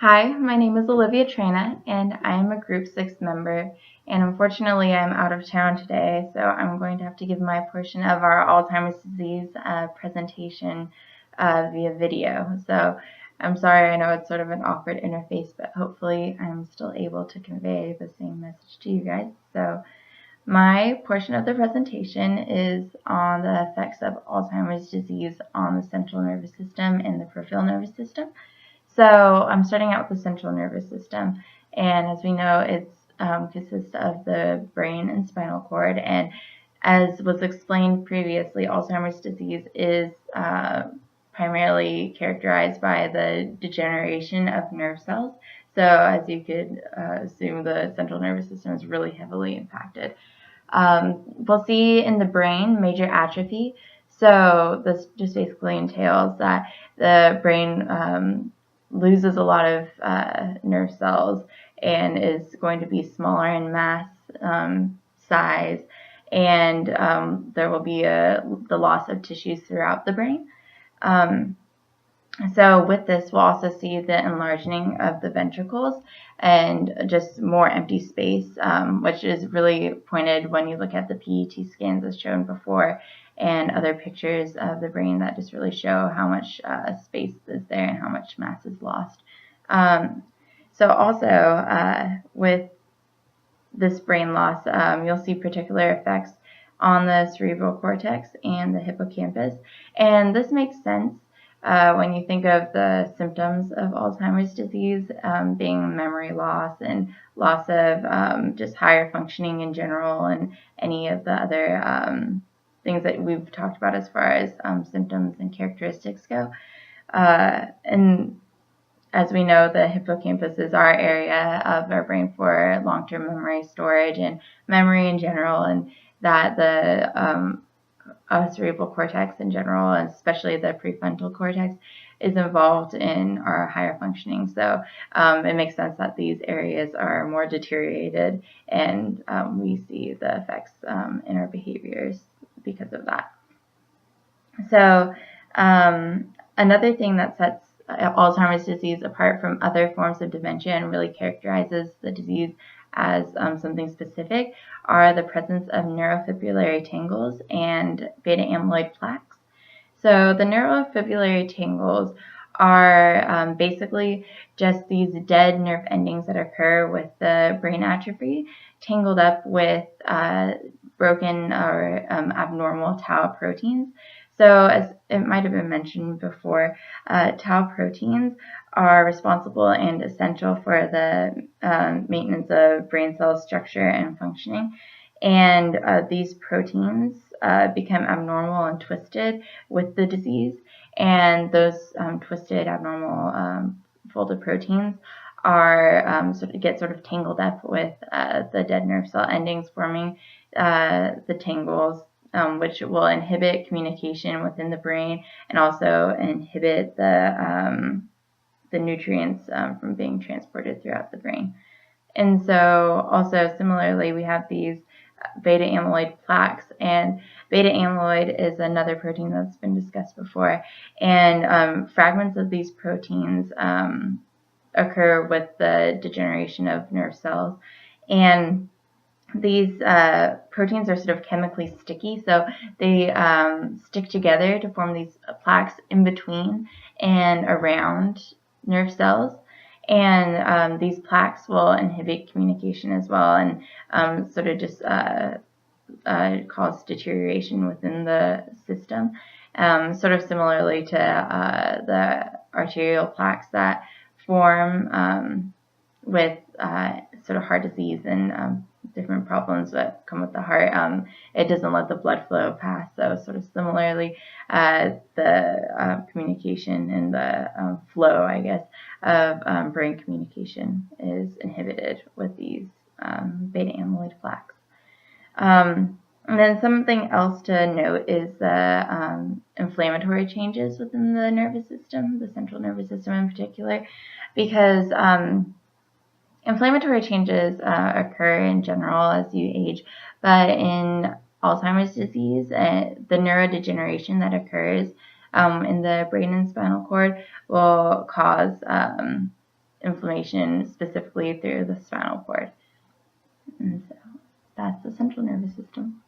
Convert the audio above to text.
Hi, my name is Olivia Trina, and I am a Group 6 member. And unfortunately, I'm out of town today, so I'm going to have to give my portion of our Alzheimer's disease presentation via video. So I'm sorry, I know it's sort of an awkward interface, but hopefully I'm still able to convey the same message to you guys. So my portion of the presentation is on the effects of Alzheimer's disease on the central nervous system and the peripheral nervous system. So I'm starting out with the central nervous system, and as we know, it consists of the brain and spinal cord. And as was explained previously, Alzheimer's disease is primarily characterized by the degeneration of nerve cells. So as you could assume, the central nervous system is really heavily impacted. We'll see in the brain major atrophy. So this just basically entails that the brain loses a lot of nerve cells and is going to be smaller in mass, size, and there will be the loss of tissues throughout the brain. So with this, we'll also see the enlarging of the ventricles and just more empty space, which is really pointed when you look at the PET scans as shown before and other pictures of the brain that just really show how much space is there and how much mass is lost. So also with this brain loss, you'll see particular effects on the cerebral cortex and the hippocampus. And this makes sense when you think of the symptoms of Alzheimer's disease being memory loss and loss of just higher functioning in general and any of the other things that we've talked about as far as symptoms and characteristics go. And as we know, the hippocampus is our area of our brain for long-term memory storage and memory in general, and that the cerebral cortex in general, and especially the prefrontal cortex, is involved in our higher functioning. So it makes sense that these areas are more deteriorated, and we see the effects in our behaviors because of that. So another thing that sets Alzheimer's disease apart from other forms of dementia and really characterizes the disease as something specific are the presence of neurofibrillary tangles and beta amyloid plaques. So the neurofibrillary tangles are basically just these dead nerve endings that occur with the brain atrophy tangled up with broken or abnormal tau proteins. So as it might have been mentioned before, tau proteins are responsible and essential for the maintenance of brain cell structure and functioning. And these proteins become abnormal and twisted with the disease. And those twisted, abnormal folded proteins are get sort of tangled up with the dead nerve cell endings, forming the tangles, which will inhibit communication within the brain and also inhibit the nutrients from being transported throughout the brain. And so also similarly, we have these beta amyloid plaques, and beta amyloid is another protein that's been discussed before, and fragments of these proteins occur with the degeneration of nerve cells, and these proteins are sort of chemically sticky, so they stick together to form these plaques in between and around nerve cells. And these plaques will inhibit communication as well, and sort of just cause deterioration within the system, sort of similarly to the arterial plaques that form with sort of heart disease and different problems that come with the heart. It doesn't let the blood flow pass. So sort of similarly, the communication and the flow, I guess, of brain communication is inhibited with these beta amyloid plaques. And then something else to note is the inflammatory changes within the nervous system, the central nervous system in particular, because inflammatory changes occur in general as you age, but in Alzheimer's disease, the neurodegeneration that occurs in the brain and spinal cord will cause inflammation specifically through the spinal cord. And so that's the central nervous system.